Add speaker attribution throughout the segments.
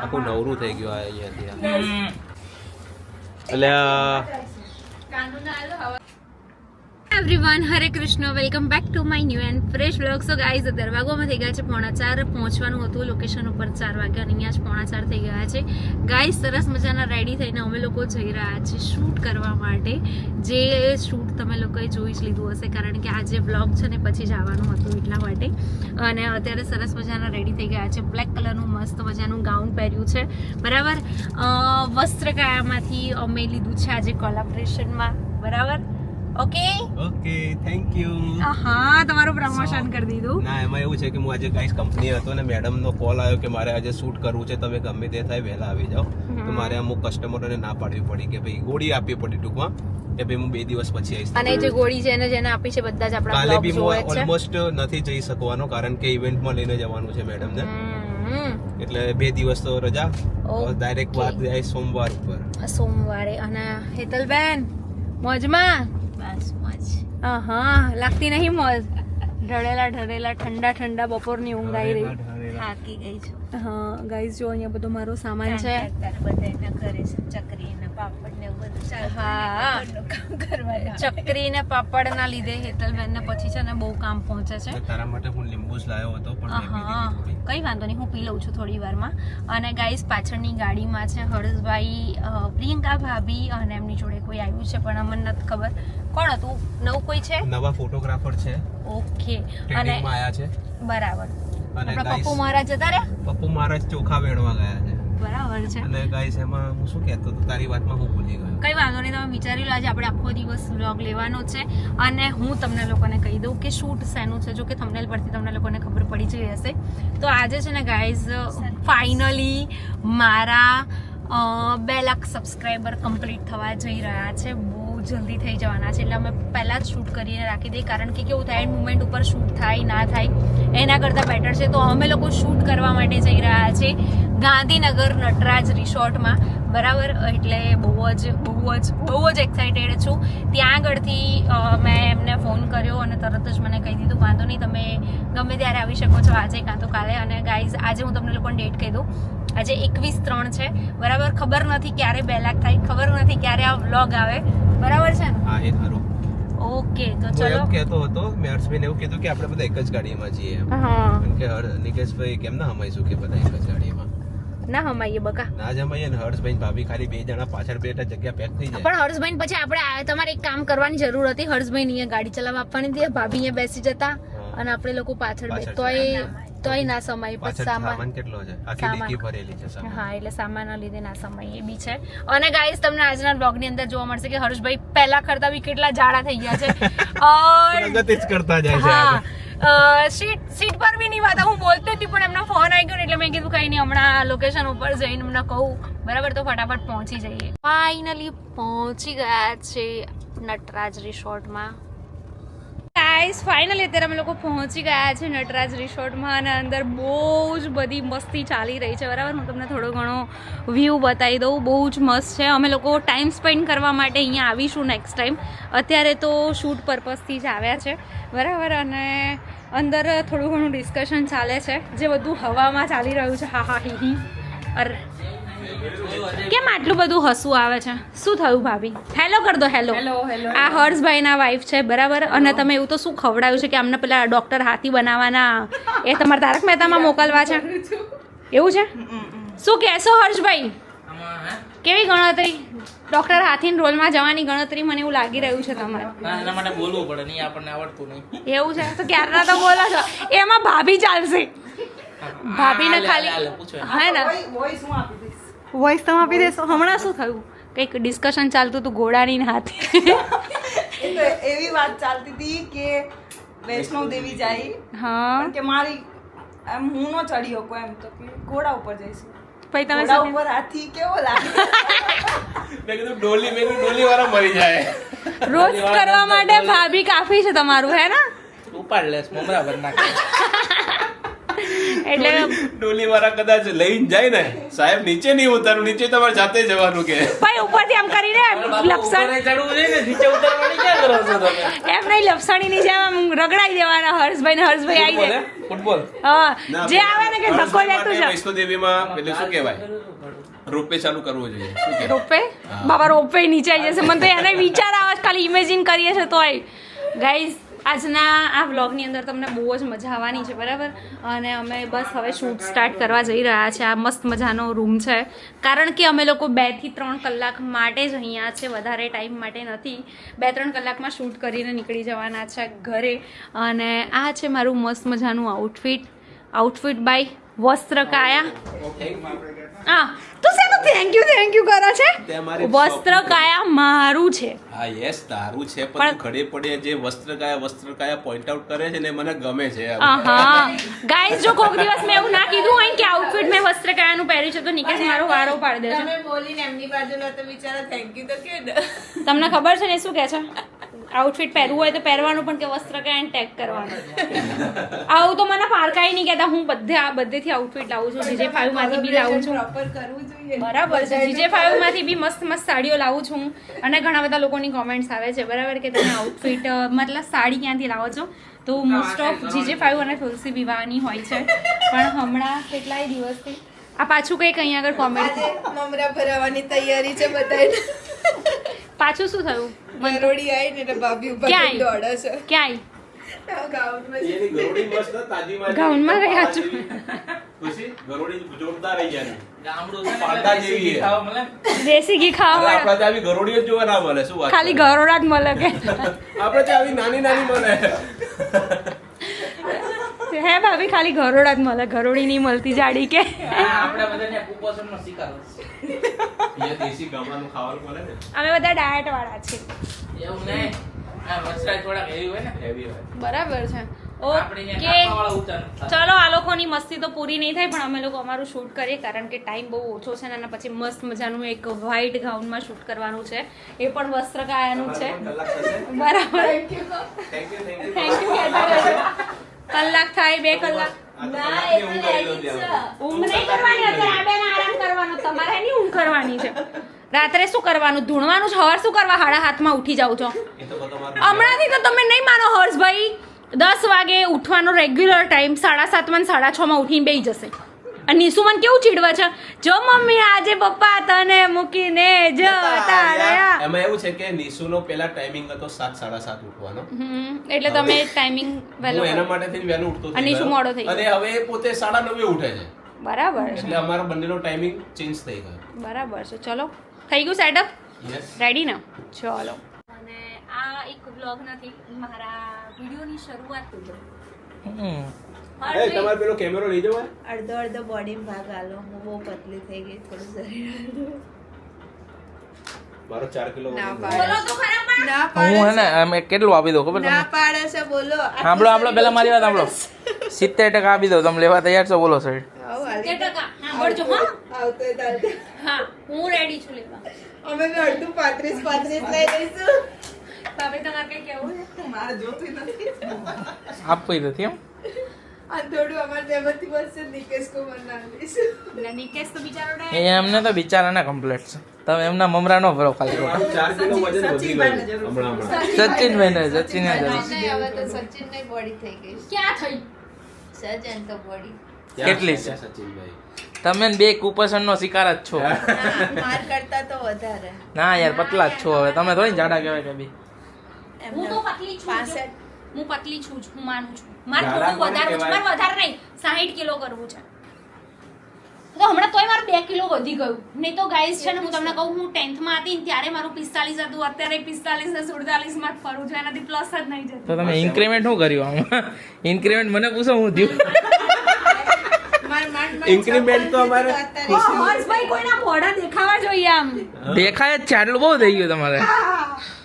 Speaker 1: આખું નવરું થઈ ગયું આ અહીંયાથી એટલે
Speaker 2: everyone, Hare Krishna, welcome back to my new and fresh vlog. So guys, અત્યારે વાગોમાં થઈ ગયા છે 4:30. પહોંચવાનું હતું લોકેશન ઉપર 4 વાગ્યા અને અહીંયા જ 4:30 થઈ ગયા છે. ગાઈઝ, સરસ મજાના રેડી થઈને અમે લોકો જઈ રહ્યા છીએ શૂટ કરવા માટે. જે શૂટ તમે લોકોએ જોઈ જ લીધું હશે, કારણ કે આજે વ્લોગ છે ને પછી જવાનું હતું એટલા માટે. અને અત્યારે સરસ મજાના રેડી થઈ ગયા છે. બ્લેક કલરનું મસ્ત મજાનું ગાઉન પહેર્યું છે, બરાબર. વસ્ત્રકાયામાંથી અમે લીધું છે આજે કોલેબોરેશનમાં, બરાબર. Okay
Speaker 1: thank you.
Speaker 2: હા, તમારું પ્રમોશન કરી દીધું.
Speaker 1: ના, એમાં એવું છે કે હું આજે ગાઈસ કંપની હતો ને મેડમ નો કોલ આવ્યો કે મારે આજે શૂટ કરવું છે, તમે ગમે તે થાય વહેલા આવી જાઓ. તો મારે અમુક કસ્ટમરોને ના પાડવી પડી કે ભાઈ ગોળી આપવી પડી ટૂંકમાં કે ભાઈ હું 2 દિવસ પછી આવીશ.
Speaker 2: અને જે ગોળી છે જેને આપી છે બધા જ આપણા
Speaker 1: કાલે
Speaker 2: બ્લોગ
Speaker 1: બી
Speaker 2: જોવે
Speaker 1: હું
Speaker 2: છે.
Speaker 1: ઓલમોસ્ટ નથી જઈ શકવાનો કારણ કે ઇવેન્ટમાં લઈને જવાનું છે મેડમ ને, એટલે 2 દિવસ તો રજા. ડાયરેક્ટ વાત જાય સોમવાર ઉપર,
Speaker 2: સોમવારે. અને હેતલબેન મોજમાં?
Speaker 3: બસ મજ.
Speaker 2: હા, લાગતી નહીં મોજ. ઢળેલા ઠંડા ઠંડા બપોરની ઊંઘ આવી રહી.
Speaker 3: થાકી ગઈ છું.
Speaker 2: હા ગાઈઝ, જો અહીંયા બધો મારો સામાન છે.
Speaker 3: બધા ઘરે ચકરી ને પાપડ ને એવું બધું ચાલે.
Speaker 2: હા,
Speaker 3: કામ કરવાનું.
Speaker 2: ચકરી ને પાપડ ના લીધે હેતલબેન ને પછી છે ને બહુ કામ પહોંચે છે.
Speaker 1: તારા માટે હું લીંબુ જ લાવ્યો હતો પણ મેં પી
Speaker 2: હા,
Speaker 1: લીધી.
Speaker 2: કઈ વાંધો નહીં, હું પી લઉં છું થોડી વારમાં. અને ગાઈસ, પાછળની ગાડીમાં છે હર્ષભાઈ, પ્રિયંકા ભાભી અને એમની જોડે કોઈ આવ્યું છે પણ અમને નથી ખબર કોણ હતું. નવું કોઈ છે?
Speaker 1: નવા ફોટોગ્રાફર છે,
Speaker 2: ઓકે. અને
Speaker 1: ટ્રેનિંગમાં આયા છે.
Speaker 2: બરાબર.
Speaker 1: અને
Speaker 2: આપણા
Speaker 1: ગાઈસ
Speaker 2: પપ્પુ મહારાજ જતા રહ્યા,
Speaker 1: પપ્પુ મહારાજ ચોખા વેણવા ગયા છે.
Speaker 2: બરાબર છે.
Speaker 1: અને ગાઈસ એમાં હું શું કહેતો હતો, તારી વાતમાં હું ભૂલી ગયો.
Speaker 2: કઈ વાંધો નહીં, તમે વિચારી લો. આજે આપણે આખો દિવસ વ્લોગ લેવાનો છે અને હું તમને લોકોને કહી દઉં કે શૂટ શેનું છે. જો કે થંબનેલ પરથી તમને લોકોને ખબર પડી જ હશે. તો આજે છે ને ગાઈઝ, ફાઇનલી મારા 2 લાખ સબસ્ક્રાઈબર કમ્પ્લીટ થવા જઈ રહ્યા છે. બહુ જલ્દી થઈ જવાના છે, એટલે અમે પહેલા જ શૂટ કરીને રાખી દઈએ, કારણ કે કેવું થાય, મુમેન્ટ ઉપર શૂટ થાય ના થાય એના કરતાં બેટર છે. તો અમે લોકો શૂટ કરવા માટે જઈ રહ્યા છે ગાંધીનગર નટરાજ રિસોર્ટમાં, બરાબર. એટલે બહુ જ એક્સાઇટેડ છું. ત્યાં આગળથી મેં એમને ફોન કર્યો અને તરત જ મને કહી દીધું વાંધો નહીં, તમે ગમે ત્યારે આવી શકો છો, આજે કાં તો કાલે. અને ગાઈઝ, આજે હું તમને લોકોને ડેટ કહી દઉં. આજે 21/3 છે, બરાબર. ખબર નથી ક્યારે 2 લાખ થાય, ખબર નથી ક્યારે આ વ્લોગ આવે, બરાબર છે ને?
Speaker 1: હા, એ ખરું.
Speaker 2: ઓકે, તો
Speaker 1: હું
Speaker 2: ચલો.
Speaker 1: એવું કહેતો હતો, મેં હર્ષભાઈને એવું કીધું કે આપણે બધા એક જ ગાડીમાં જઈએ એમ.
Speaker 2: હા,
Speaker 1: કારણ કે નિકેશભાઈ કેમ ના હમાઈશું કે બધા એક જ ગાડીમાં
Speaker 2: ના હમાઈએ બકા.
Speaker 1: ના જ હમાઈએ ને. હર્ષભાઈ ને ભાભી ખાલી 2 જણા પાછળ બેઠા, જગ્યા પેક થઈ જાય.
Speaker 2: પણ હર્ષભાઈ પછી આપણે તમારે એક કામ કરવાની જરૂર હતી. હર્ષભાઈ ની ગાડી ચલાવવા આપવાની હતી, ભાભી અહીંયા બેસી જતા અને આપણે લોકો પાછળ તોય ના સમાય. પછી
Speaker 1: સામાન કેટલો છે, આખી ડિક્કી ભરેલી છે સામાન.
Speaker 2: હા, એટલે સામાનના લીધે ના સમાય, એ બી છે. અને ગાઈસ, તમને આજના બ્લોગ ની અંદર જોવા મળશે કે હર્ષભાઈ પહેલા કરતા બી કેટલા જાડા થઈ ગયા છે.
Speaker 1: પ્રગતિ જ કરતા જાય છે આગળ.
Speaker 2: સીટ પર બી નહીં વાતા. હું બોલતી હતી પણ એમનો ફોન આવી ગયો ને એટલે મેં કીધું કઈ નહીં, હમણાં લોકેશન ઉપર જઈને એમને કહું, બરાબર. તો ફટાફટ પહોંચી જઈએ. ફાઇનલી પહોંચી ગયા છે નટરાજ રિસોર્ટમાં. ગાઈસ, ફાઇનલી અત્યારે અમે લોકો પહોંચી ગયા છે નટરાજ રિસોર્ટમાં અને અંદર બહુ જ બધી મસ્તી ચાલી રહી છે, બરાબર. હું તમને થોડો ઘણો વ્યૂ બતાવી દઉં. બહુ જ મસ્ત છે. અમે લોકો ટાઈમ સ્પેન્ડ કરવા માટે અહીંયા આવીશું નેક્સ્ટ ટાઈમ. અત્યારે તો શૂટ પર્પઝથી જ આવ્યા છે, બરાબર. અને અંદર થોડું ઘણું ડિસ્કશન ચાલે છે, જે બધું હવામાં ચાલી રહ્યું છે. હા હા, હી. અરે કેમ આટલું બધું હસવું આવે છે? શું થયું ભાભી? હેલો કર દો. હેલો. આ હર્ષભાઈના વાઈફ છે, બરાબર. અને તમે એવું તો શું ખવડાવ્યું છે કે અમને પેલા ડોક્ટર હાથી બનાવવાના એ તમારે તારક મહેતામાં મોકલવા છે? એવું છે? શું કહેશો હર્ષભાઈ? કેવી ગણતરી? ડોક્ટર હાથીના રોલમાં જવાની ગણતરી મને એવું લાગી રહ્યું છે તમારે.
Speaker 4: એના માટે બોલવું પડે, નહીં આપણને આવડતું નહીં.
Speaker 2: એવું છે? તો ક્યારના તો બોલો છો. એમાં ભાભી ચાલશે. ભાભીને ખાલી હે ને વોઇસ તમે આપી દેશો. હમણાં શું થયું? કંઈક ડિસ્કશન ચાલતું હતું ઘોડાની ને હાથી.
Speaker 3: એવી વાત ચાલતી હતી કે વૈષ્ણવ દેવી જાય,
Speaker 2: હા,
Speaker 3: પણ કે મારી એમ હું ન ચડી શકું, એમ તો કે ઘોડા ઉપર જઈશું.
Speaker 2: પછી તમે
Speaker 3: ઘોડા
Speaker 2: શું
Speaker 3: ઉપર હાથી કેવો લાગે?
Speaker 1: મેં કીધું ડોલી વાળા મરી જાય.
Speaker 2: રોજ કરવા માટે ભાભી કાફી છે તમારું, હે ને?
Speaker 4: ઉપાડ લેસ મમરા ભર નાખે.
Speaker 2: એટલે
Speaker 1: ડોલી વાળા કદાચ લઈને જાય ને સાહેબ નીચે નહીં ઉતારું, નીચે તમારે જાતે જવાનું કે
Speaker 2: ભાઈ ઉપરથી આમ કરીને લપસણ
Speaker 4: ચડવું છે ને નીચે ઉતરવાની ક્યાં કરો છો તમે?
Speaker 2: એમ નહીં લપસણીની જેમ આમ રગડાઈ દેવાના હર્ષભાઈ ને હર્ષભાઈ આવી જાય.
Speaker 4: ફૂટબોલ
Speaker 2: હા જે આવે ને કે ધક્કો લેતું છે.
Speaker 1: વૈષ્ણોદેવીમાં પેલું શું કહેવાય, રોપે ચાલુ કરવો જોઈએ. શું કહેવાય?
Speaker 2: રોપે બાબા રોપે નીચે આવી જશે. મને તો એને વિચાર આવે છે, ખાલી ઇમેજિન કરીએ છે તોય. ગાઈઝ આજના આ વ્લોગની અંદર તમને બહુ જ મજા આવવાની છે, બરાબર. અને અમે બસ હવે શૂટ સ્ટાર્ટ કરવા જઈ રહ્યા છે. આ મસ્ત મજાનો રૂમ છે, કારણ કે અમે લોકો 2 થી 3 કલાક માટે જ અહીંયા છે, વધારે ટાઈમ માટે નથી. 2-3 કલાકમાં શૂટ કરીને નીકળી જવાના છે ઘરે. અને આ છે મારું મસ્ત મજાનું આઉટફિટ બાય વસ્ત્રકાયા. હા તો શેનું થેન્ક યુ કરે છે?
Speaker 1: તે મારી
Speaker 2: વસ્ત્રકાયા મારું છે.
Speaker 1: હા યસ તારું છે, પણ ખડે પડે જે વસ્ત્રકાયા પોઈન્ટ આઉટ કરે છે ને મને ગમે છે.
Speaker 2: હા ગાઈઝ, જો કોઈક દિવસ મેં એવું ના કીધું હોય કે આઉટફિટ મેં વસ્ત્રકાયાનું પહેર્યું છે તો નિકેશ મારો વારો પાડી દેશે.
Speaker 3: તમે બોલીને એમની બાજુનો તો બિચારા થેન્ક યુ તો કે ને.
Speaker 2: તમને ખબર છે ને શું કહે છે? આઉટફિટ પહેરવું હોય તો પહેરવાનું, પણ કે વસ્ત્રકાયાને ટેગ કરવાનું. આવું તો મને પારકાઈ નહીં કહેતા. હું બધેથી આઉટફિટ લાવું છું. GJ5 માંથી બી લાવું છું.
Speaker 3: પ્રોપર કરવું જોઈએ.
Speaker 2: બરાબર છે. GJ5 માંથી બી મસ્ત મસ્ત સાડીઓ લાવું છું. અને ઘણા બધા લોકોની કોમેન્ટ્સ આવે છે, બરાબર, કે તમે આઉટફિટ મતલબ સાડી ક્યાંથી લાવો છો? તો મોસ્ટ ઓફ GJ5 અને તુલસી વિવાહની હોય છે. પણ હમણાં કેટલાય દિવસથી આ પાછું કંઈક અહીંયા આગળ કોમેન્ટ
Speaker 3: મમરા ભરાવાની તૈયારી છે બધાને.
Speaker 2: પાછું શું થયું?
Speaker 3: ગરોડી આવી ને એટલે ભાભી ઉપર
Speaker 2: ક્યાં
Speaker 3: દોડે છે.
Speaker 2: ક્યાંય
Speaker 3: ગાઉનમાં
Speaker 1: એની ગરોડી મસ્ત તાજીમાં
Speaker 2: ગાઉનમાં ગયા છો?
Speaker 1: ખુશી ગરોડી જોરદાર રહી જાય.
Speaker 4: ગામડું છે ને
Speaker 1: પાડા
Speaker 4: એટલે
Speaker 1: જેવી
Speaker 4: દેશી
Speaker 1: છે.
Speaker 4: ખાવા મળે.
Speaker 2: દેશી ઘી ખાવા
Speaker 1: આપણા ત્યાં આવી ગરોડીઓ જ જોવા ના મળે. શું વાત
Speaker 2: ખાલી
Speaker 1: કરે?
Speaker 2: ઘરોડા જ મળે કે
Speaker 1: આપણે ત્યાં આવી નાની નાની મળે.
Speaker 2: હે ભાભી, ખાલી ઘરોડા જ મળે, ઘરોડી નહીં મળતી જાડી કે.
Speaker 4: આ આપણે બધાને કુપોષણનો શિકાર છે.
Speaker 1: અહીંયા દેશી ગામડાનું ખાવાનું મળે ને,
Speaker 2: અમે બધા ડાયટ વાળા છીએ.
Speaker 4: એવું નહીં. આ વસ્ત્રાય થોડાક heavy હોય ને.
Speaker 1: heavy હોય.
Speaker 2: બરાબર છે.
Speaker 4: આપણે
Speaker 2: ઓકે
Speaker 4: અહીંયા કાપવાવાળા ઊંચા નથી થતા.
Speaker 2: ચલો, આ લોકોની મસ્તી તો પૂરી નહીં થાય, પણ અમે લોકો અમારું શૂટ કરીએ, કારણ કે ટાઈમ બહુ ઓછો છે. અને પછી મસ્ત મજાનું એક વ્હાઈટ ગાઉનમાં શૂટ કરવાનું છે, એ પણ વસ્ત્રકાયાનું છે.
Speaker 1: કલાક થશે.
Speaker 2: બરાબર.
Speaker 1: Thank you.
Speaker 2: થેન્ક યુ કહેતા રહેજો. કલાક થાય, 2 કલાક.
Speaker 1: આ તો કલાકની ઊંઘ કરી લો ત્યાં.
Speaker 2: ઊંઘ નહીં કરવાની અત્યારે, આ બેન આરામ કરવાનો. તમારે એની ઊંઘ કરવાની છે. રાત્રે શું કરવાનું? ધૂણવાનું છે. હવાર શું કરવા 7:30 ઉઠી જાવ છો?
Speaker 1: એ તો તમારું
Speaker 2: હમણાંથી તો તમે નહીં માનો હર્ષભાઈ, 10 વાગે ઉઠવાનો રેગ્યુલર ટાઈમ 7:30 માં 6:30 ઉઠીને બેસી જશે. અને નિશુ મને કેવું ચીડવે છે, જો મમ્મી આજે પપ્પા તને મૂકીને જતા રહ્યા.
Speaker 1: એમાં એવું છે કે નિશુનો પેલા ટાઈમિંગ હતો 7-7:30 ઉઠવાનો.
Speaker 2: એટલે તમે ટાઈમિંગ વહેલો
Speaker 1: હું એના
Speaker 2: કરો.
Speaker 1: માટે થઈને વહેલો ઉઠતો
Speaker 2: અને નિશુ મોડો થઈ
Speaker 1: અને હવે એ પોતે 9:30 ઉઠે છે.
Speaker 2: બરાબર છે.
Speaker 1: એટલે અમારો બંનેનો ટાઈમિંગ ચેન્જ થઈ ગયો.
Speaker 2: બરાબર છે. ચલો, થઈ ગયું સેટઅપ?
Speaker 1: યસ.
Speaker 2: રેડી ને? ચલો. અને આ એક વ્લોગ નથી, મારા વિડિયોની શરૂઆત થઈ ગઈ.
Speaker 1: એ તમારે પેલો કેમેરો લઈ જવો.
Speaker 3: અડધો બોડી ભાગ આલો. હું બહુ પતલી થઈ ગઈ, થોડું શરીર.
Speaker 1: મારો 4 કિલો
Speaker 3: ના
Speaker 1: વજન.
Speaker 3: પાડે.
Speaker 2: બોલો તો ખરા પણ.
Speaker 3: ના
Speaker 4: હું
Speaker 3: પાડે
Speaker 4: હે ને આમ એક કેટલું આપી દઉં ખબર
Speaker 3: ના
Speaker 4: તમને?
Speaker 3: પાડે છે, બોલો.
Speaker 4: સાંભળો પેલા મારી વાત સાંભળો. 70% આપી દઉં, તમે લેવા તૈયાર છો? બોલો સાહેબ.
Speaker 2: 70%. સાંભળજો હા.
Speaker 3: આવતો ચાલતો.
Speaker 2: હા, હું રેડી છું લેવા.
Speaker 3: અમે બી અડધું 35 લઈ લઈશું.
Speaker 2: ભાભી તમારે કઈ કેવું છે?
Speaker 3: મારે જોતું નથી.
Speaker 4: આપવી નથી એમ.
Speaker 3: આ થોડું અમારે જેમાંથી બસશે નિકેશ કુમાર નામ લઈશું.
Speaker 2: એટલે નિકેશ તો બિચારો
Speaker 4: એ એમને તો બિચારાને કમ્પ્લેટ છે. તમે એમના મમરા નો ભરો ખાલી ખોટા.
Speaker 1: મારું 4 કિલો વજન વધી ગયું હમણાં.
Speaker 4: સચિનભાઈ ને સચિન
Speaker 3: હવે તો સચિન ની બોડી થઈ ગઈ છે.
Speaker 2: ક્યાં થઈ?
Speaker 3: સચિન તો બોડી.
Speaker 4: કેટલી છે?
Speaker 1: સચિનભાઈ
Speaker 4: તમે બે કુપોષણ નો શિકાર જ છો.
Speaker 3: માર કરતા તો વધારે.
Speaker 4: ના યાર, પતલા જ છો હવે. તમે થોડી જાડા કહેવાય કે બી.
Speaker 2: હું તો પતલી છું.
Speaker 3: 65.
Speaker 2: હું પતલી છું જ, હું માનું છું. મારે
Speaker 1: જાડા
Speaker 2: થોડું
Speaker 1: કોને
Speaker 2: વધારવું છે.
Speaker 1: કહેવાય?
Speaker 2: મારે વધારે નહીં, 60 કિલો કરવું છે. તો હમણાં તોય મારું 2 કિલો વધી ગયું. નહીં તો ગાઈસ છે ને, હું તમને કહું, હું 10th માં હતી ને ત્યારે મારું 45 હતું, અત્યારે 45 ને 47 માં જ ફરું છું. એનાથી પ્લસ જ નહીં જતું.
Speaker 4: તો તમે ઇન્ક્રીમેન્ટ શું કર્યું આમાં? ઇન્ક્રીમેન્ટ મને પૂછો હું થયું.
Speaker 1: Increment તો અમારે
Speaker 2: હર્ષભાઈ કોઈના મોઢા દેખાવા જોઈએ આમ.
Speaker 4: દેખાય જ છે, આટલું બહુ થઈ ગયું તમારે.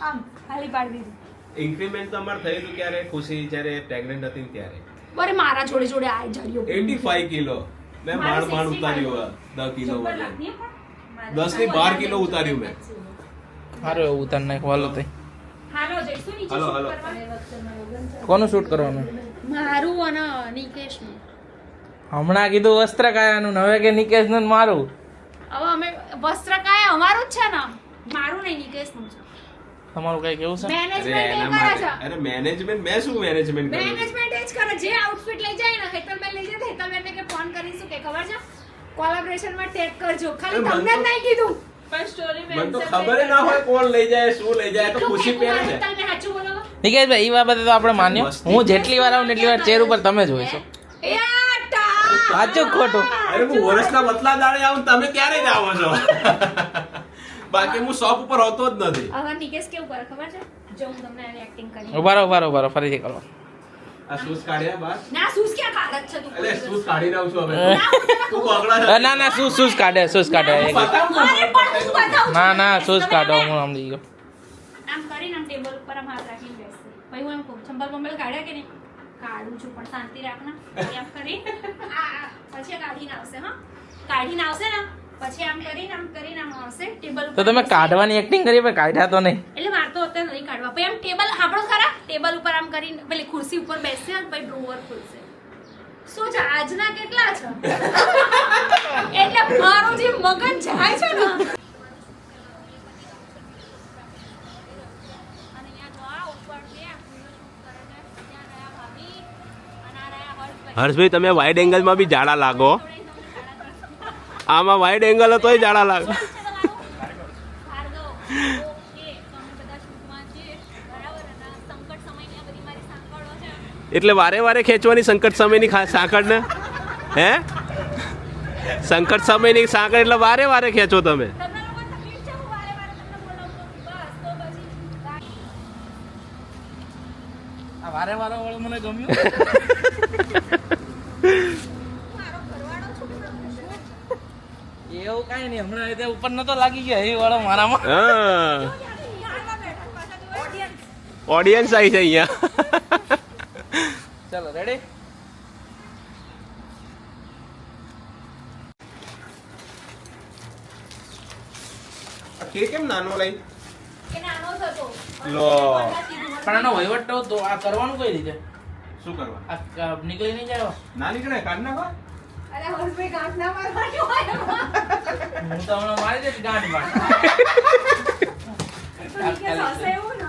Speaker 2: આમ ખાલી પાડી દીધી.
Speaker 1: ઇન્ક્રીમેન્ટ તો અમારે થયેલું ક્યારે ખુશી જ્યારે પ્રેગ્નન્ટ હતી ને ત્યારે
Speaker 2: અરે મારા જોડે જોડે આ જડ્યો.
Speaker 1: 85 કિલો મેં માંડ ઉતાર્યું 10 કિલો વજન 10 ની 12 કિલો ઉતાર્યું મેં.
Speaker 4: સારું એવું ઉતાર નાખો. હાલો તઈ
Speaker 2: હાલો જઈશું નીચે
Speaker 1: હાલો,
Speaker 2: shoot
Speaker 1: હાલો.
Speaker 2: કરવા.
Speaker 4: કોનું શૂટ કરવાનું?
Speaker 2: મારું અને નિકેશનું.
Speaker 4: હમણાં કીધું વસ્ત્ર કાયાનું હવે કે નિકેશ નું મારું.
Speaker 2: હવે અમે વસ્ત્ર કાય અમારું જ છે ને, મારું નહીં નિકેશનું છે.
Speaker 4: તમારું કઈ કેવું છે?
Speaker 2: મેનેજમેન્ટ એ કરે છે.
Speaker 1: અરે મેનેજમેન્ટ મેં શું મેનેજમેન્ટ કર્યું?
Speaker 2: મેનેજમેન્ટ એ જ કરે. જે આઉટફિટ લઈ જાય ને હેતલબેન લઈ જાય, હેતલબેનને કે ફોન કરીશું કે ખબર છે કોલેબોરેશનમાં ટેગ કરજો. ખાલી
Speaker 1: અરે
Speaker 2: તમને જ નહીં કીધું.
Speaker 1: મને તો ખબર ના હોય કોણ લઈ જાય શું લઈ જાય, તો ખુશી પહેરે ને.
Speaker 2: હેતલને સાચું બોલો.
Speaker 4: નિકેશભાઈ એ બાબતે તો આપણે માન્યો. હું જેટલી વાર આવું ને એટલી વાર ચેર ઉપર તમે જ હોય છો.
Speaker 2: એ આ ટા.
Speaker 4: સાચું ખોટું?
Speaker 1: અરે હું વર્ષના બદલા દાડે આવું ને તમે ક્યારે જ આવો છો? બાકી હું શોપ ઉપર હોતો જ નથી.
Speaker 2: હવે નિકેશ કેવું કરે ખબર છે? જો હું તમને એની એક્ટિંગ કરી.
Speaker 4: ઉભારો ફરીથી કરો.
Speaker 1: આ શૂઝ કાઢ્યા બાર.
Speaker 2: ના સૂઝ ક્યાં કાઢત છે તું?
Speaker 1: એટલે શૂઝ કાઢી રહ્યો છું હવે. તું પગલા છે.
Speaker 4: ના શૂઝ કાઢે.
Speaker 2: અરે પણ હું બતાવું.
Speaker 4: ના શૂઝ કાઢો. હું સમજી ગયો.
Speaker 2: આમ કરીને આમ ટેબલ ઉપર આમ હાથ રાખીને બેસશે. પછી હું એમ કહું ચંપલ બંબલ કાઢ્યા કે નહીં? કાઢું છું પણ શાંતિ રાખના. એમ કરી પછી કાઢીને આવશે. હા કાઢીને આવશે ને પછી આમ કરીને આમ આવશે ટેબલ ઉપર.
Speaker 4: તો તમે કાઢવાની એક્ટિંગ કરી પણ કાઢ્યા તો નહીં.
Speaker 2: એટલે મારે તો અત્યારે નહીં કાઢવા. પછી આમ ટેબલ આપણો ખરા ટેબલ ઉપર આમ કરીને પેલી ખુરશી ઉપર બેસશે અને પછી ડ્રોવર ખુલશે. શું છે આજના કેટલા છે? એટલે મારો જે મગજ જાય છે ને.
Speaker 1: હર્ષભાઈ તમે વાઇડ એંગલમાં બી જાડા લાગો. આમાં વાઇડ એંગલ તોય જાડા લાગો. એટલે વારે વારે ખેંચવાની સંકટ સમયની સાંકળ ને? હે સંકટ સમયની સાંકળ એટલે વારે વારે ખેંચો તમે.
Speaker 4: વારે વાળું મને ગમ્યું. એવું કઈ નહીં. હમણાં રીતે ઉપર નતો લાગી ગયો એ વાળો મારામાં.
Speaker 1: ઓડિયન્સ આવી છે અહીંયા.
Speaker 4: ચલો રેડી.
Speaker 1: કેમ નાનો લઈ
Speaker 2: એ નાનો જ હતો.
Speaker 1: લો.
Speaker 4: પણ આનો વહીવટ તો આ કરવાનું કઈ રીતે?
Speaker 1: શું કરવા?
Speaker 4: આ નીકળી નહીં જાય?
Speaker 1: ના નીકળે કાઢ નાખો.
Speaker 2: અરે હર્ષભાઈ ગાંઠ ના મારવાની હોય એમાં.
Speaker 4: હું તો હમણાં મારી દઈશ ગાંઠ માં.
Speaker 2: નિકેશ હશે એવું ને.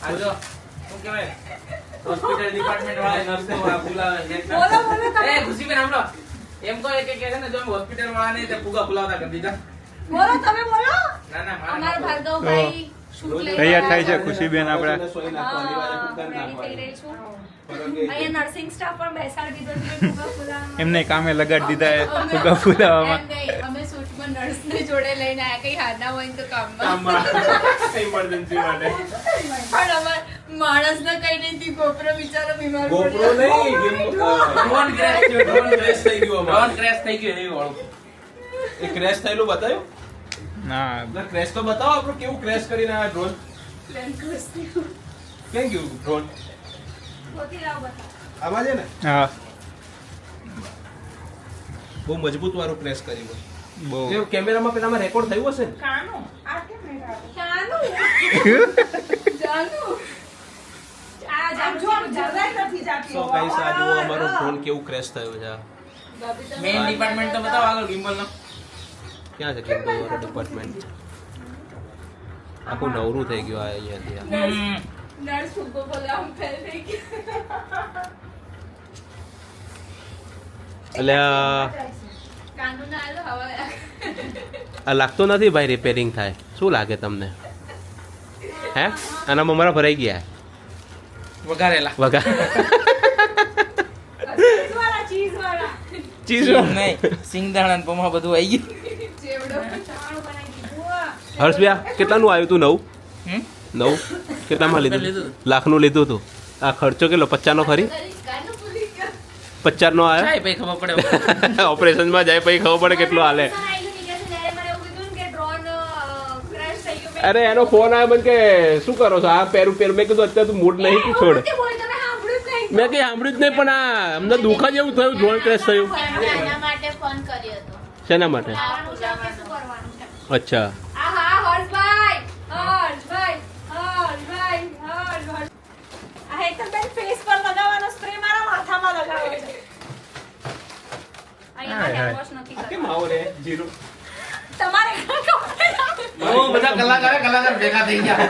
Speaker 4: આજો શું કહેવાય હોસ્પિટલ ડિપાર્ટમેન્ટ વાળા નર્સો બોલાવે છે.
Speaker 2: બોલો તમે.
Speaker 4: એ ખુશીબેન સાંભળો. એમ કહો કે કહે છે ને જો હોસ્પિટલ વાળા ને તે ફુગા ફુલાવતા કરી દીધા.
Speaker 2: બોલો તમે બોલો.
Speaker 4: ના
Speaker 2: અમારા ભાર્ગવભાઈ શૂટ લઈ
Speaker 5: તૈયાર થાય છે ખુશીબેન આપણે.
Speaker 2: રેડી થઈ રહી છું. અહીંયા નર્સિંગ સ્ટાફ પણ બેસાડી દીધો છે ફુગા ફુલાવવામાં.
Speaker 5: એમને કામે લગાડી દીધા એ ફુગા ફુલાવામાં.
Speaker 6: એમ નહીં, અમે શૂટમાં નર્સને જોડે લઈને આયા, કઈ હાથ ના હોય ને તો કામમાં.
Speaker 1: ઇમરજન્સી માટે
Speaker 6: પણ અમાર માણસને કઈ નથી, ગોપરો બિચારો બીમાર
Speaker 1: ગોપ્રો નહીં
Speaker 4: ડ્રોન ક્રેશ થયો.
Speaker 1: ડ્રોન ક્રેશ થઈ ગયો
Speaker 4: ડ્રોન
Speaker 1: અમારો.
Speaker 4: ક્રેશ થઈ ગયો એ વાળું.
Speaker 1: એ ક્રેશ થયેલું બતાવ્યું?
Speaker 5: ના
Speaker 1: ના ક્રેશ તો બતાવો આપણું કેવું ક્રેશ કરીને આ ડ્રોન. કેમ ગયું ડ્રોન?
Speaker 2: ગોતી લાવ બતાવો.
Speaker 1: આમાં છે ને
Speaker 5: હા
Speaker 1: બહુ મજબૂત વાળું ક્રેશ કર્યું.
Speaker 5: બહુ
Speaker 1: એ કેમેરામાં પેલામાં રેકોર્ડ થયું હશે ને?
Speaker 2: કાનું આ કેમ નહીં
Speaker 6: જાનુ
Speaker 2: આ
Speaker 3: આમ જો આમ જરાય નથી જાતી.
Speaker 1: સો ગાઈસ આ જુઓ અમારો ડ્રોન કેવું ક્રેશ થયો છે.
Speaker 4: મેઇન ડિપાર્ટમેન્ટ તો બતાવો આગળ ગિમ્બલ નો.
Speaker 1: ક્યાં છે કિંમત વાળો ડિપાર્ટમેન્ટ? આખું નવરું થઈ ગયું આ અહીંયાથી.
Speaker 6: નર્સ ફૂગો બોલાવ ફેલ થઈ ગઈ.
Speaker 1: એટલે
Speaker 6: કાંદુ ના આલો હવા.
Speaker 1: આ લાગતો નથી ભાઈ રિપેરિંગ થાય. શું લાગે તમને? હે આનામાં મારા ભરાઈ ગયા
Speaker 4: વઘારેલા.
Speaker 1: વગા
Speaker 2: ચીઝ વાળા
Speaker 1: ચીઝ
Speaker 4: નહીં સિંગદાણા ને પમા બધું આવી ગયું.
Speaker 6: ચેવડો.
Speaker 2: ચાણું બનાવી દીધું.
Speaker 1: હર્ષભ્યા કેટલાનું આવ્યું તું? નવું
Speaker 4: હમ?
Speaker 1: કેટલામાં લીધું?
Speaker 4: લીધું.
Speaker 1: લાખનું લીધું હતું. આ ખર્ચો કેટલો? 50 નો ખરી?
Speaker 6: કાંદુ ભૂલી ગયો.
Speaker 1: 50 નો
Speaker 4: જાય
Speaker 1: આવ્યો.
Speaker 4: પછી ખબર પડે.
Speaker 1: ઓપરેશનમાં જાય પછી ખબર પડે કેટલો હાલે. અરે એનો ફોન આવ્યો મને કે શું કરો છો આ પેરું પેરું. મેં કીધું અત્યારે તું મૂડ નહીં તું છોડ. મેં કઈ સાંભળ્યું જ નહીં પણ આ અમને દુઃખ જ એવું થયું. ડ્રોન ક્રેશ થયું.
Speaker 6: એના માટે ફોન કર્યો હતો.
Speaker 1: શેના માટે?
Speaker 2: શું કરવાનું છે?
Speaker 1: અચ્છા
Speaker 2: આ હા હર્ષભાઈ
Speaker 1: જીરો
Speaker 6: તમારે
Speaker 4: બધા કલાકાર ભેગા થઈ ગયા.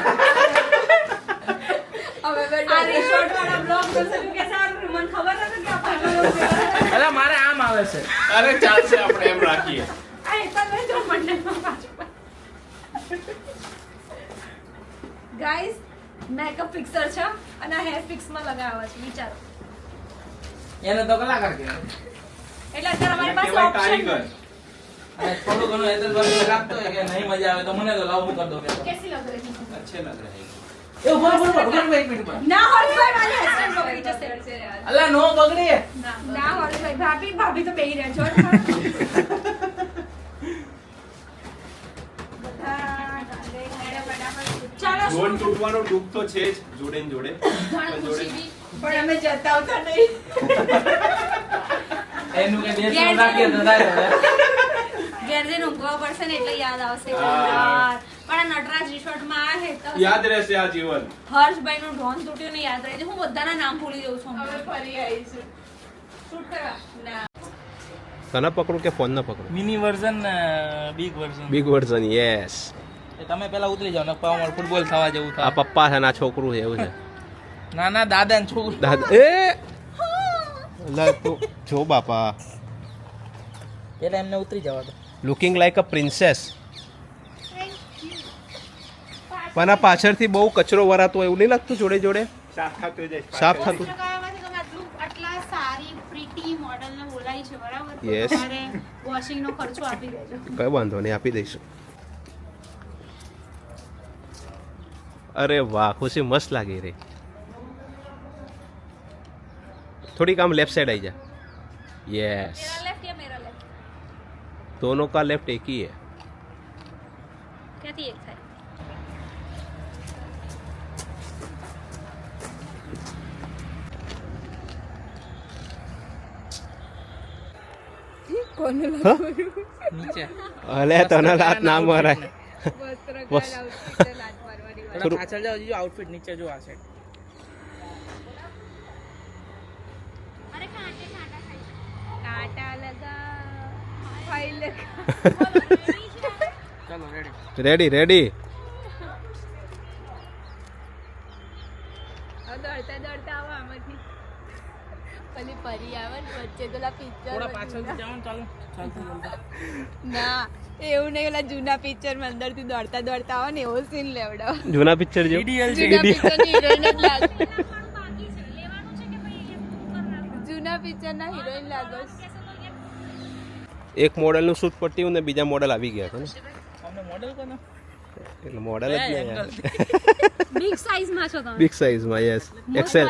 Speaker 6: હવે આ રિસોર્ટ વાળા બ્લોગ જોશે કે સારું મને ખબર નથી કે આપણે
Speaker 4: અલા મારે આમ આવે છે.
Speaker 1: અરે ચાલશે આપણે એમ રાખીએ.
Speaker 6: આ તમે જો મંડળમાં પાછું ગાઈસ મેકઅપ ફિક્સર છે અને હેર ફિક્સમાં લગાવવા છે વિચારો
Speaker 4: એને તો કલાકાર કહેવાય.
Speaker 6: એટલે અત્યારે અમારી પાસે
Speaker 1: કહેવાય
Speaker 6: ઓપ્શન
Speaker 1: કારીગર.
Speaker 4: અને થોડું ઘણું હેતલભાઈ લાગતો હોય કે નહીં મજા આવે તો મને તો લાવું કરી દો કે
Speaker 6: કેસી લગ રહી
Speaker 1: अच्छे लग रहे हैं.
Speaker 4: એ ઉભો એક મિનિટ પર.
Speaker 6: ના હોલભાઈ મારી હેરસ્ટાઈલ બગડી જશે
Speaker 4: અલા નો બગડી.
Speaker 6: ના હોલભાઈ ભાભી તો બેહી રહ્યા છો ચાલો
Speaker 1: જોન તૂટવાનો દુઃખ તો છે જ જોડે ને જોડે. પણ જોડે
Speaker 6: પણ અમે જતા આવતા નહીં
Speaker 4: એનું કે દેશ રાખીએ તો થાય હવે.
Speaker 2: ઘેર જઈને ઊંઘવા પડશે ને એટલે યાદ આવશે કે
Speaker 1: હા.
Speaker 2: યાર પણ આ નટરાજ રિસોર્ટમાં આ હે તો
Speaker 1: યાદ રહેશે આ જીવન.
Speaker 2: હર્ષભાઈનું ઢોન તૂટ્યું ને યાદ રહી જાય. હું બધાના નામ ભૂલી જઉં છું
Speaker 6: હવે ફરી આવીશું શૂટ કરવા ના
Speaker 1: તને પકડું કે ફોન ના પકડું?
Speaker 4: Mini version big version.
Speaker 1: Big version yes.
Speaker 4: તમે પેલા ઉતરી જાવ ને પાવર ફૂટબોલ થવા જેવું
Speaker 1: આ
Speaker 4: થાય.
Speaker 1: પપ્પા છે ને આ છોકરું છે એવું છે.
Speaker 4: ના ના દાદા ને છોકરું.
Speaker 1: દાદા એ લા તું જો બાપા
Speaker 4: પેલા એમને ઉતરી જવા દો.
Speaker 1: લુકિંગ લાઈક અ પ્રિન્સેસ. પણ આ પાછળથી બહુ કચરો વરાતો હોય એવું નહીં લાગતું? જોડે જોડે સાફ થતું.
Speaker 2: આટલા સારી પ્રીટી મોડલને બોલાવી છે બરાબર
Speaker 1: Yes.
Speaker 2: તમારે વોશિંગનો ખર્ચો આપી દેજો
Speaker 1: કઈ વાંધો નહીં, આપી દઈશું. અરે વાહ, ખુશી મસ્ત લાગી રહી. થોડીક આમ લેફ્ટ સાइड आई जा. यस,
Speaker 2: मेरा लेफ्ट या मेरा लेफ्ट
Speaker 1: दोनों का लेफ्ट एक ही है.
Speaker 2: ક્યાંથી એક થાય
Speaker 4: નીચે
Speaker 1: અલે તને લાત ના મરાય. બસ
Speaker 4: થોડું પાછળ જાવ જીજો. આઉટફિટ નીચે જો આ છે.
Speaker 2: અરે કાંટે કાંટા ખાઈ
Speaker 6: કાંટા લગા ફાઇલ લગા
Speaker 4: ચલો રેડી.
Speaker 1: Ready ready.
Speaker 6: દોડતા દોડતા આવો આમાંથી પેલી પરી આવે ને વચ્ચે પેલા પિક્ચર
Speaker 4: થોડા પાછળથી જાઓ ને. ચાલો ચાલતું ચાલતું.
Speaker 6: ના એવું નહીં ઓલા જૂના પિક્ચર માં અંદર થી દોડતા દોડતા આવે ને એવો સીન લેવડાવો
Speaker 1: જૂના પિક્ચર જો.
Speaker 4: DDL છે.
Speaker 6: જૂના પિક્ચર ની હિરોઈન જ લાગે
Speaker 2: બાકી છે લેવાનું છે કે ભાઈ એ કર નાખો
Speaker 6: જૂના પિક્ચર ના હિરોઈન લાગો
Speaker 1: એક મોડેલનું શૂટ પટ્યું ને બીજા મોડેલ આવી ગયા હતા ને.
Speaker 4: અમને મોડેલ કોનો?
Speaker 1: એટલે મોડેલ જ નહીં યાર.
Speaker 2: બિગ સાઈઝ માં છો તમે
Speaker 1: બિગ સાઈઝમાં યસ. એક્સેલ,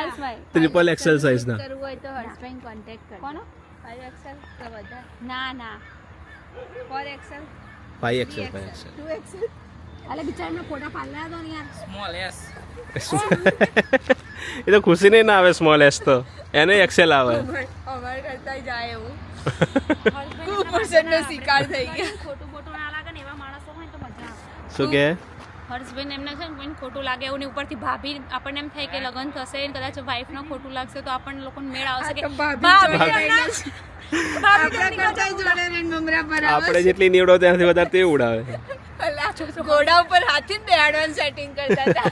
Speaker 1: ટ્રિપલ એક્સેલ સાઈઝના.
Speaker 6: કરવું હોય તો હર્ષભાઈ કોન્ટેક્ટ કરો
Speaker 2: કોનો
Speaker 6: 5XL તો વધારે
Speaker 2: ના ના
Speaker 6: 4XL
Speaker 1: 5 એક્સેલ
Speaker 6: 2XL
Speaker 2: અલે બિચારાને ફોટા પાડલા દો ને યાર
Speaker 4: સ્મોલ એસ.
Speaker 1: એ તો ખુશી નહીં ના આવે સ્મોલ એસ તો એને એક્સેલ આવે.
Speaker 6: અમાર કરતા જાય એવું
Speaker 2: હસબન્ડ
Speaker 6: કુપોષણનો શિકાર થઈ ગયા
Speaker 2: ખોટું બોટું ના લાગે ને એવા માણસો હોય તો મજા આવે
Speaker 1: શું કે
Speaker 2: હર્ષભાઈ એમને છે ને કોઈને ખોટું લાગે એવું ને ઉપરથી ભાભી આપણને એમ થાય કે લગ્ન થશે ને કદાચ વાઈફને ખોટું લાગશે તો આપણને લોકોને મેળ આવશે કે
Speaker 6: આ તો ભાભી
Speaker 2: ભાભી
Speaker 6: આપણા કરતા જોડે રહીને મમરા પર આવે
Speaker 1: આપણે જેટલી નીવડો ત્યાંથી વધારે તે ઉડાવે.
Speaker 6: ઘોડા ઉપર હાથી જ બેહાડવાનું સેટિંગ કરતા હતા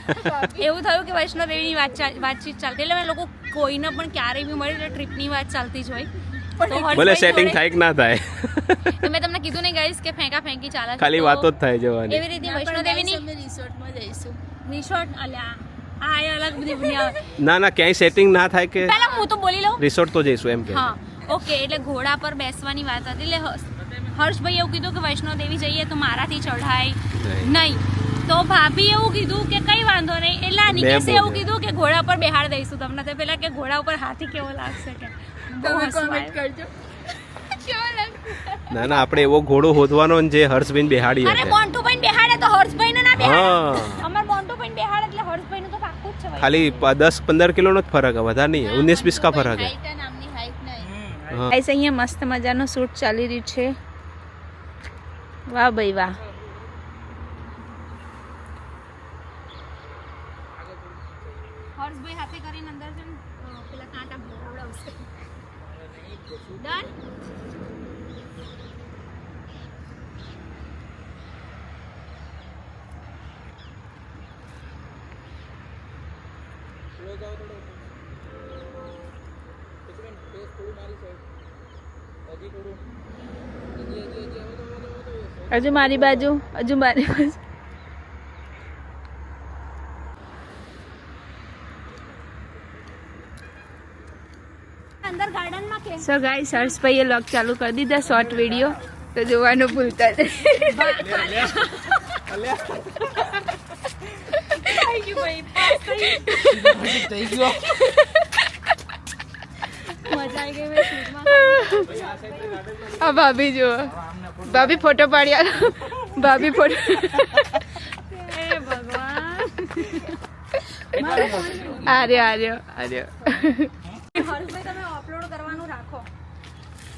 Speaker 2: એવું થયું કે વૈષ્ણોદેવીની વાતચીત ચાલતી એટલે લોકો કોઈને પણ ક્યારેય બી મળે એટલે ટ્રીપની વાત ચાલતી જ હોય તો
Speaker 1: ભલે
Speaker 2: હર્ષભાઈ
Speaker 1: સેટિંગ
Speaker 2: જોડે-
Speaker 1: થાય કે ના થાય,
Speaker 2: તો મેં તમને કીધું ને ગાઈસ કે ફેંકા ફેંકી ચાલે છે.
Speaker 1: ખાલી
Speaker 2: તો
Speaker 1: વાતો જ થાય જવાની.
Speaker 2: એવી રીતે વૈષ્ણોદેવીની
Speaker 6: અમે રિસોર્ટમાં જઈશું
Speaker 2: રિસોર્ટ અલ્યા આ એ અલગ બધી દુનિયા
Speaker 1: ના ના ક્યાંય સેટિંગ ના થાય કે
Speaker 2: પહેલા હું તો બોલી લઉં
Speaker 1: રિસોર્ટ તો જઈશું એમ કે.
Speaker 2: હા ઓકે એટલે ઘોડા પર બેસવાની વાત હતી એટલે હર્ષભાઈ એવું કીધું કે વૈષ્ણોદેવી જઈએ તો મારાથી ચઢાય નહીં તો ભાભી એવું કીધું કે કઈ વાંધો નહીં એટલે આ નિકેશે
Speaker 1: બોલ્યો.
Speaker 2: એવું કીધું કે ઘોડા પર બેહાડ દઈશું તમને તો પેલા કે ઘોડા ઉપર હાથી કેવો લાગશે કે બહુ
Speaker 6: તમે
Speaker 2: હસવું
Speaker 6: કોમેન્ટ
Speaker 2: આવ્યું.
Speaker 6: કરજો કેવો લાગે
Speaker 1: ના ના આપણે એવો ઘોડો હોદવાનો ને જે હર્ષબેન બેહાડી
Speaker 2: અરે
Speaker 1: શકે.
Speaker 2: મોન્ટુભાઈ બેહાડે તો હર્ષભાઈને ના બેહાડે
Speaker 1: હા
Speaker 2: અમાર મોન્ટુભાઈ બેહાડે એટલે હર્ષભાઈનું તો પાક્કું જ છે ભાઈ.
Speaker 1: ખાલી 10-15 કિલોનો જ ફરક है, વધારે નહીં 19-20 का फर्क है.
Speaker 6: હાઈટ નામની હાઈટ નહીં
Speaker 1: हाँ.
Speaker 6: ગાઈસ અહીંયા મસ્ત મજાનો શૂટ ચાલી રહ્યું છે વાહ ભાઈ વાહ
Speaker 2: હર્ષભાઈ હાથે કરીને અંદર છે ને, પેલા કાંટા ભરાવડાવશે ડન હજુ મારી બાજુ, હજુ મારી બાજુ.
Speaker 6: અંદર ગાર્ડનમાં કે
Speaker 2: સો ગાઈસ હર્ષભાઈએ લોક ચાલુ કરી દીધા શોર્ટ વિડીયો, તો જોવાનું ભૂલતા નહીં.
Speaker 4: થઈ ગયો.
Speaker 6: મજા આવી ગઈ મેં શૂટમાં.
Speaker 2: આ ભાભી જુઓ, ભાભી ફોટો પાડ્યા, ભાભી ફોટો.
Speaker 6: હે ભગવાન.
Speaker 2: આર્યો આર્યો આર્યો.
Speaker 6: હર્ષભાઈ તમે અપલોડ કરવાનું રાખો.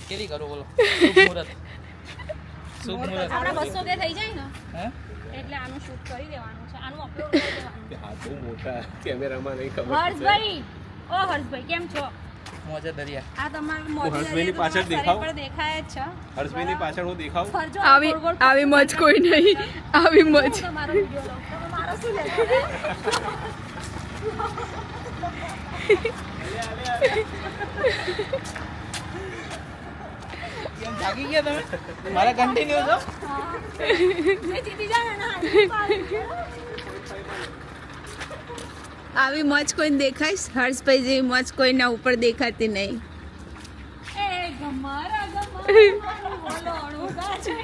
Speaker 4: કેરી કરો બોલો. શુભ મુહૂર્ત. શુભ મુહૂર્ત.
Speaker 6: આપણા 200 કે થઈ જાય ને
Speaker 4: હે?
Speaker 6: એટલે આનું શૂટ કરી દેવાનું છે, આનું અપલોડ કરી દેવાનું.
Speaker 1: હાથ બહુ મોટા કેમેરામાં નહીં ખબર
Speaker 6: હર્ષભાઈ, ઓ હર્ષભાઈ કેમ છો?
Speaker 4: મોજે દરિયા.
Speaker 6: આ તમારું
Speaker 1: હું
Speaker 6: મોઢું
Speaker 1: હર્ષભાઈની પાછળ
Speaker 6: શરીર
Speaker 1: દેખાવ?
Speaker 6: પર દેખાય જ છે.
Speaker 1: હર્ષભાઈની પાછળ હું દેખાવ
Speaker 6: ફરજો
Speaker 2: આવી
Speaker 6: ગોળ ગોળ
Speaker 2: આવી મોજ કોઈ નહીં, આવી મોજ.
Speaker 6: હું તમારો વિડિયો લઉં. તમે મારો શું લેશો રે?
Speaker 4: કેમ જાગી ગયા તમે? મારે કન્ટિન્યુ છો?
Speaker 6: મેં જીતી જાય ને હારી પાડી.
Speaker 2: આવી મોજ કોઈને દેખાઈશ? હર્ષભાઈ જેવી મોજ કોઈના ઉપર દેખાતી નહીં.
Speaker 6: એ ગમારા ગમારા બોલોણું ગાજે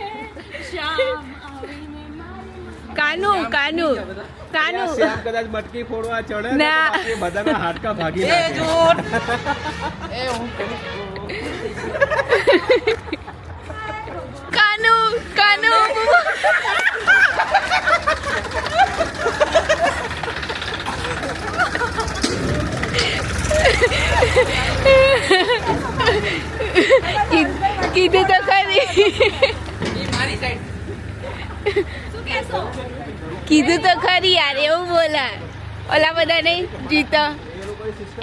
Speaker 6: શ્યામ આવીને મારી
Speaker 2: કાનુ કાનુ કાનુ.
Speaker 1: શ્યામ કદાચ મટકી ફોડવા ચડે ને
Speaker 2: ના.
Speaker 1: તો બાકી બધાના હાડકા ભાગી
Speaker 4: એ
Speaker 1: નાખે.
Speaker 4: જૂઠ. એ હું
Speaker 2: કાનુ કાનુ. કીધું તો ખરી,
Speaker 4: મારી સાઈડ.
Speaker 6: શું કહેશો?
Speaker 2: કીધું તો ખરી યાર, એવું બોલા. ઓલા બધા નહીં જીતો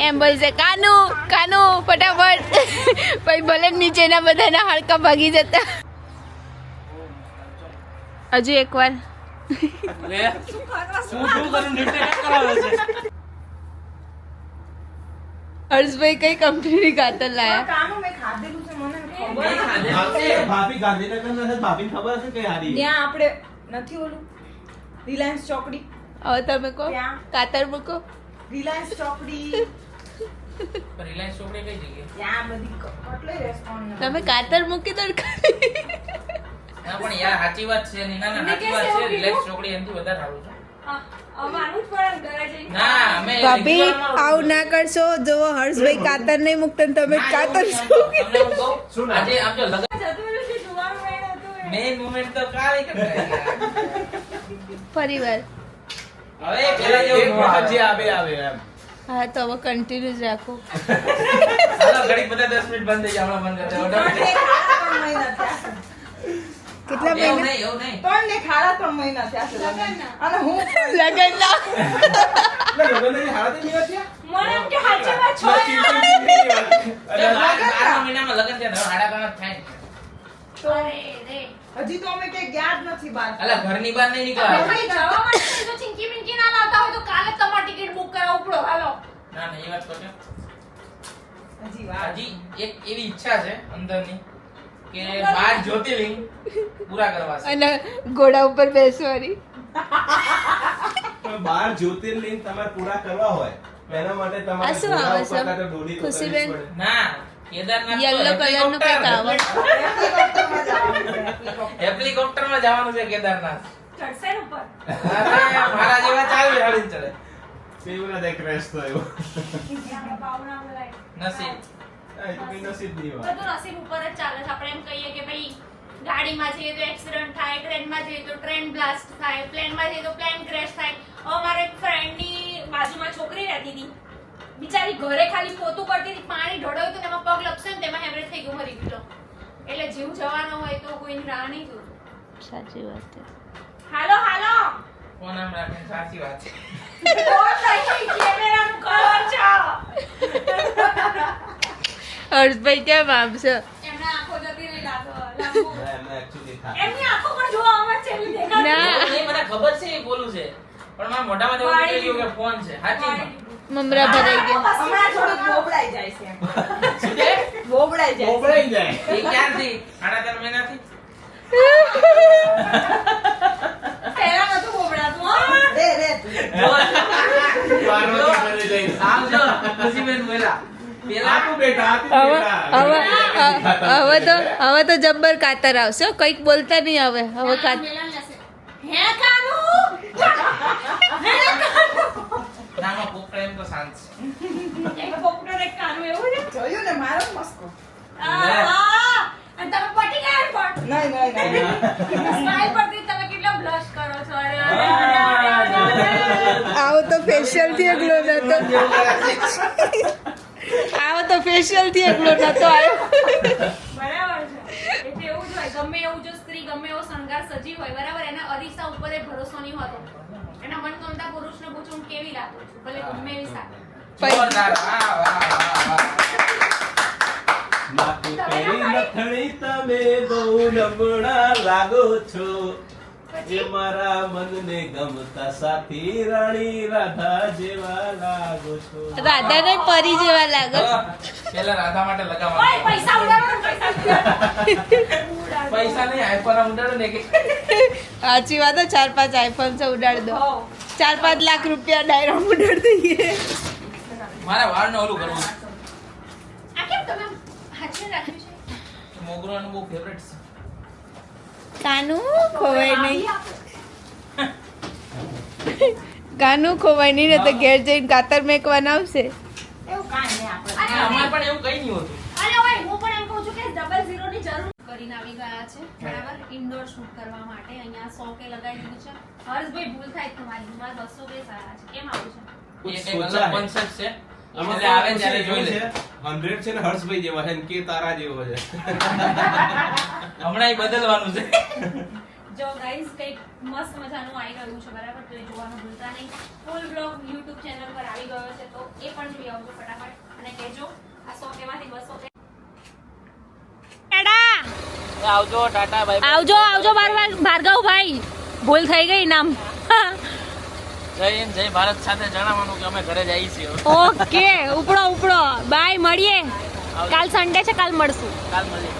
Speaker 2: એમ બોલશે કાનુ કાનુ ફટાફટ. પછી ભલે નીચેના બધાના હાડકા ભાગી જતા. હજુ એકવાર.
Speaker 4: લે શું કરું નૃત્ય કરાવે છે.
Speaker 2: હર્ષભાઈ કઈ કંપનીની કાતર લાયા?
Speaker 3: કાનું મેં ખાધેલું છે મને ખબર
Speaker 4: નહીં ખાધે.
Speaker 1: ભાભી ગાંધીનગર નથી, ભાભીને ખબર હશે કઈ હારી
Speaker 3: ત્યાં આપણે નથી ઓલું રિલાયન્સ ચોકડી
Speaker 2: હવે તમે કહો,
Speaker 3: ત્યાં.
Speaker 2: કાતર મૂકો.
Speaker 3: રિલાયન્સ ચોકડી
Speaker 4: રિલાયન્સ ચોકડી કઈ જગ્યાએ?
Speaker 3: ત્યાં બધી કટલેરી રેસ્ટોરન્ટ
Speaker 2: તમે કાતર મૂકી દો ને ખાલી.
Speaker 4: ના પણ યાર સાચી વાત છે. ના ના સાચી વાત છે. રિલાયન્સ ચોકડી એનાથી વધારે સારું છે.
Speaker 6: અમારું જ પડે ઘરે જઈને.
Speaker 4: ના અમે
Speaker 2: ભાભી
Speaker 4: regular માં
Speaker 2: આવું ના કરશો. જો હર્ષભાઈ કાતર નહીં મૂકતા ને તમે કાતર
Speaker 4: તમને હું કહું, આજે આમ જો લગન
Speaker 6: જતું રહ્યું છે, જોવાનું મેળ હતું એ.
Speaker 4: મેઇન મોમેન્ટ તો કાલે કરતા
Speaker 2: ફરીવાર.
Speaker 4: હવે પેલા
Speaker 1: એક
Speaker 4: જેવું
Speaker 1: વખત જે આવે આવે એમ.
Speaker 2: હા તો હવે કન્ટિન્યુ જ રાખો.
Speaker 4: હાલો ઘડી બધા 10 મિનિટ બંધ થઈ જાય. હમણાં બંધ કરી દે.
Speaker 2: કેટલા
Speaker 4: એવું
Speaker 2: મહિના?
Speaker 4: નહીં એવું નહીં.
Speaker 3: 3 ને 3.5 મહિના થયા છે લગ્ન. અને હું
Speaker 2: લગનના.
Speaker 1: એટલે લગ્નની હાલત એવી હતી?
Speaker 6: મને એમ કે સાચી વાત છો
Speaker 1: એટલે
Speaker 6: યાર.
Speaker 1: ચીડ ચીડ ચીડ વાત.
Speaker 4: જો 12 મહિનામાં લગન થયા હવે હાડા કાણા થાય.
Speaker 3: તો
Speaker 6: અરે રે.
Speaker 3: હજી તો અમે ક્યાંય ગયા જ નથી બહાર.
Speaker 4: અલા ઘરની બહાર નહીં નીકળાય.
Speaker 6: ભાઈ જવા માટે જો ચિંકી મિંકી ના લાવતા હોય તો કાલે જ તમારી ટિકિટ બુક કરાવો પડો. હાલો.
Speaker 4: ના ના એ વાત કહો છો.
Speaker 3: હજી વાર.
Speaker 4: હજી એક એવી ઈચ્છા છે અંદરની કે 12 જ્યોતિર્લિંગ પૂરા કરવા છે.
Speaker 2: અને ઘોડા ઉપર બેસવાની.
Speaker 1: પણ 12 જ્યોતિર્લિંગ તમારે પૂરા કરવા હોય એના માટે તમારે
Speaker 2: આ શું
Speaker 1: ઘોડા
Speaker 2: આવે
Speaker 1: ઉપર
Speaker 2: છે?
Speaker 1: કાં તો ડોલી તો
Speaker 2: ખુશીબેન?
Speaker 1: કરવી જ પડે.
Speaker 4: ના કેદારનાથ તો
Speaker 2: યલો કલરનું કંઈક આવે.
Speaker 3: હેલિકોપ્ટરમાં જવાનું છે, હેલિકોપ્ટર.
Speaker 4: હેલિકોપ્ટરમાં જવાનું છે કેદારનાથ.
Speaker 6: ચડશે ને ઉપર.
Speaker 4: અરે મારા જેવા ચાલે હળીને ચડે.
Speaker 1: કેવું ના થાય crash થયો.
Speaker 6: આપણા ભાવના બોલાય.
Speaker 4: નસીબ.
Speaker 1: આ તો કઈ નસીબ ની વાત.
Speaker 6: બધું નસીબ ઉપર જ ચાલે છે. આપણે એમ કહીએ કે ભાઈ ગાડીમાં જઈએ તો એક્સિડન્ટ થાય, ટ્રેનમાં જઈએ તો ટ્રેન બ્લાસ્ટ થાય, પ્લેનમાં જઈએ તો પ્લેન ક્રેશ થાય. હવે મારા એક ફ્રેન્ડની બાજુમાં છોકરી રહેતી હતી, બિચારી ઘરે ખાલી પોતું કરતી હતી, પાણી ઢોળાયું તો તેમાં પગ લપસે ને તેમાં હેમરેજ થઈ ગયું, મરી ગયો. એટલે જીવ જવાનો હોય તો કોઈની રાહ નહીં જોતું.
Speaker 2: સાચી વાત છે.
Speaker 6: હાલો હાલો.
Speaker 4: કોણ આમ રાખે સાચી વાત છે.
Speaker 6: કેમેરાનું કવર છે.
Speaker 2: હર્ષભાઈ કેમ આપશે?
Speaker 6: એમના આંખો જતી રહી લાગો. લાંબુ.
Speaker 1: ના, એમને actually થાય.
Speaker 6: એમની આંખો પણ જોવા અમાર છેલ્લી દેખાતી.
Speaker 2: ના.
Speaker 4: નહીં, મને ખબર છે એ બોલું છે પણ મારા મોઢામાં તો એવું નીકળી ગયું કે ફોન છે સાચી વાત.
Speaker 2: મમરા ભરાઈ ગયા.
Speaker 3: હમણાં થોડુંક બોબડાઈ જાય છે એમ.
Speaker 4: શું છે?
Speaker 3: બોબડાઈ જાય છે.
Speaker 1: ગભરાઈ જાય
Speaker 4: એ ક્યારથી 3.5 મહિનાથી
Speaker 3: પહેલા નતું બોબડાતું, હો. રે તું.
Speaker 1: પાર્વતી ઘરે જઈને.
Speaker 4: આવજો ખુશીબેન બોલા પેલા
Speaker 1: આપું બેટા આપું
Speaker 2: હવે
Speaker 1: બેટા
Speaker 2: હવે તો જબ્બર કાતર આવશે હો. કંઈક બોલતા નહીં હવે કાતર.
Speaker 6: હે કાનુ
Speaker 4: નામાં પોપડા એમ તો શાંત છે
Speaker 6: એક પોપટો એક કાનુ એવું છે
Speaker 3: જોયું ને મારો મસ્કો.
Speaker 6: આહા! અને તમે પટી ગયા પણ
Speaker 3: નહીં નહીં
Speaker 6: સ્માઈલ પરથી તમે કેટલો બ્લશ કરો છો અરે અરે, અરે, અરે.
Speaker 2: આવો તો ફેશિયલ થી એકલો નતો આવો તો ફેશિયલ થી એકલો નતો આવ્યો.
Speaker 6: બરાબર છે એટલે એવું જ હોય ગમે એવું જો સ્ત્રી ગમે એવો શણગાર સજી હોય બરાબર એના અરીસા ઉપર એ ભરોસો નહીં હોતો એના મનગમતા પુરુષને પૂછું હું કેવી લાગુ છું ભલે ગમે એવી સારી
Speaker 4: જોરદાર વાહ વાહ વાહ વાહ
Speaker 1: માથે પેરી નથણી તમે બહુ નમણા લાગો છો એ મારા મનને ગમતા સાથી રાણી રાધા જેવા લાગો છો
Speaker 2: રાધા ને પરી જેવા લાગે.
Speaker 4: પેલા રાધા માટે
Speaker 6: ઓય
Speaker 4: લગાવવાનું
Speaker 6: પૈસા ઉડાડો ને પૈસા ઉડાડો
Speaker 4: પૈસા નહીં આઈફોન ઉડાડો ને કે
Speaker 2: સાચી વાત હે, 4-5 આઈફોન છે ઉડાડ દો. 4-5 લાખ રૂપિયા ડાયરેક્ટ ઉડાડ દઈએ.
Speaker 4: મારા વાળને ઓલું કરવું છે.
Speaker 6: આ કેમ તમે હાથમાં રાખ્યું છે
Speaker 4: મોગરાનું બહુ ફેવરેટ છે
Speaker 2: કાનું ખોવાય નહીં. કાનું ખોવાય નહીં ને તો ઘેર જઈને કાતર મેકવાના આવશે.
Speaker 3: એવું કાંઈ નહીં આપણે.
Speaker 4: અને અમારે પણ એવું કઈ નહીં હોતું
Speaker 6: અરે ઓય હું પણ એમ કહું છું કે 00 ની જરૂર કરીને આવી ગયા છે બરાબર ઇન્ડોર શૂટ કરવા માટે અહીંયા 100 કે લગાવી દીધું છે હર્ષભાઈ ભૂલ થાય તમારી મારા 200 બે સારા છે કેમ આવું છે
Speaker 4: એ કંઈક અલગ concept છે એટલે આવે ત્યારે જોઈ લે
Speaker 1: 100 છે ને હર્ષભાઈ જેવા છે ને કે તારા જેવો છે
Speaker 4: હમણાં એ બદલવાનું છે
Speaker 6: જો ગાઈઝ કંઈક મસ્ત મજાનું આવી ગયું છે બરાબર તો એ જોવાનું ભૂલતા નહીં ફૂલ બ્લોગ YouTube ચેનલ પર આવી ગયો છે તો એ પણ જોઈ આવજો ફટાફટ અને કહેજો આ 100 કેમાંથી 200 કે
Speaker 4: આવજો ટાટા બાય
Speaker 2: આવજો ભાર્ગવભાઈ. ભૂલ થઈ ગઈ નામ.
Speaker 4: જય હિન્દ જય ભારત સાથે જણાવવાનું કે અમે ઘરે જઈએ છીએ
Speaker 2: ઓકે ઉપડો બાય મળીએ. કાલ સન્ડે છે કાલ મળશું.
Speaker 4: કાલ મળીએ